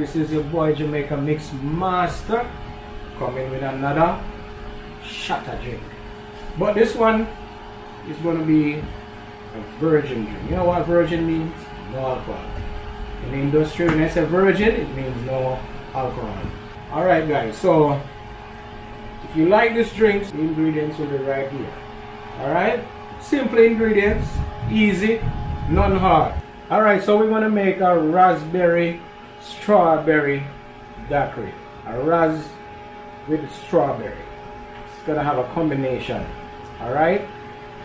this is your boy Jamaican Mixmaster coming with another shot of drink. But this one is going to be a virgin drink. You know what virgin means? No alcohol. In the industry, when I say virgin, it means no alcohol. Alright guys, so if you like this drink, the ingredients will be right here. Alright? Simple ingredients, easy, none hard. Alright, so we're going to make a raspberry strawberry daiquiri. A ras with strawberry. It's going to have a combination. Alright?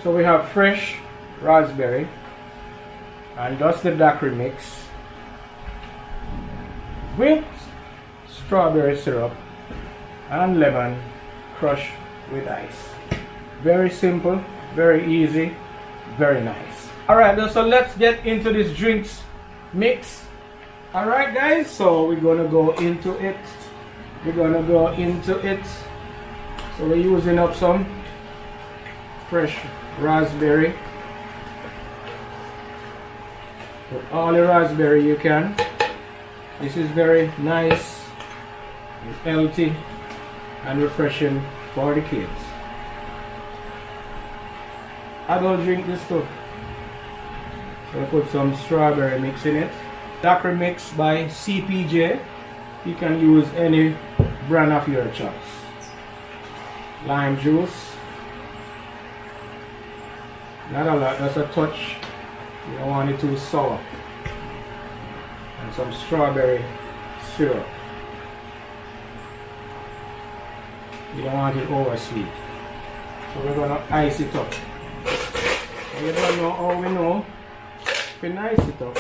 So we have fresh raspberry and that's the daiquiri mix with strawberry syrup and lemon crushed with ice. Very simple, very easy, very nice. Alright, so let's get into this drinks mix. Alright guys, so we're gonna go into it. So we're using up some fresh raspberry. Put all the raspberry you can. This is very nice and healthy and refreshing for the kids. Adults drink this too. So I put some strawberry mix in it. Daiquiri mix by CPJ. You can use any brand of your choice. Lime juice. Not a lot, that's a touch. You don't want it too sour. And some strawberry syrup. You don't want it over sweet. So we're gonna ice it up. And you don't know how we know. We ice it up.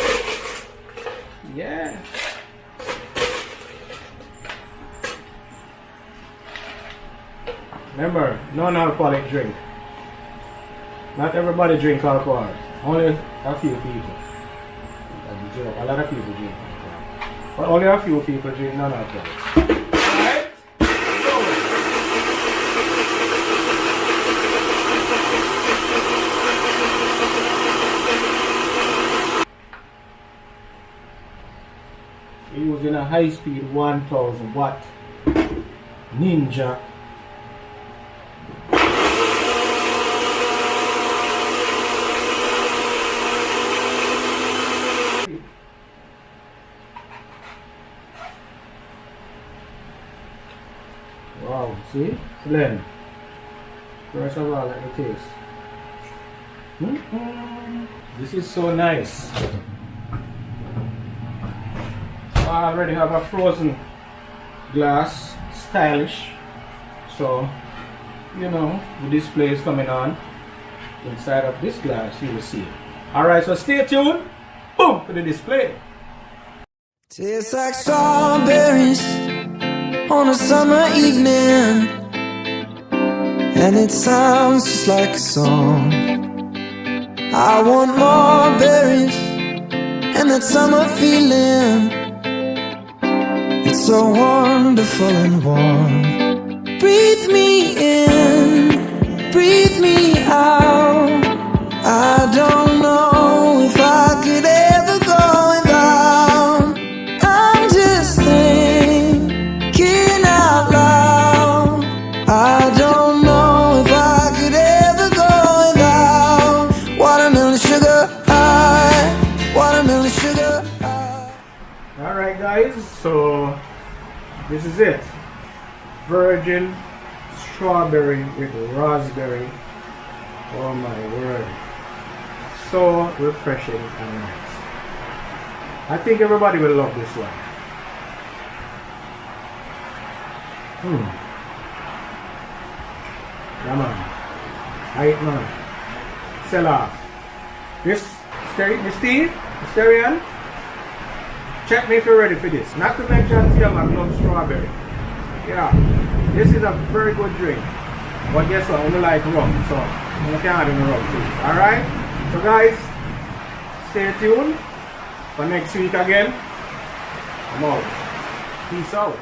Yeah. Remember, non-alcoholic drink. Not everybody drink alcohol. Only a few people. A lot of people drink alcohol. But only a few people drink non-alcoholic. Alright? We're using a high-speed 1000 watt Ninja. Wow, see? Blend. First of all, let me taste. This is so nice. So I already have a frozen glass, stylish. So, you know, the display is coming on. Inside of this glass, you will see it. Alright, so stay tuned. Boom! For the display. Tastes like strawberries on a summer evening, and it sounds just like a song. I want more berries and that summer feeling. It's so wonderful and warm. Breathe me in, breathe me out. I don't know if I could ever go without. I'm just thinking out loud. I don't know if I could ever go without watermelon sugar high, watermelon sugar high. Alright guys, so this is it. Virgin strawberry with raspberry. Oh my word. So refreshing and nice. I think everybody will love this one. Yeah man. Right man. Sell off. This Mysterian. Check me if you're ready for this. Not to mention Tiamat love strawberry. Yeah. This is a very good drink. But guess what? I only like rum, so you can add in rum too. Alright? So guys, stay tuned for next week again. I'm out. Peace out.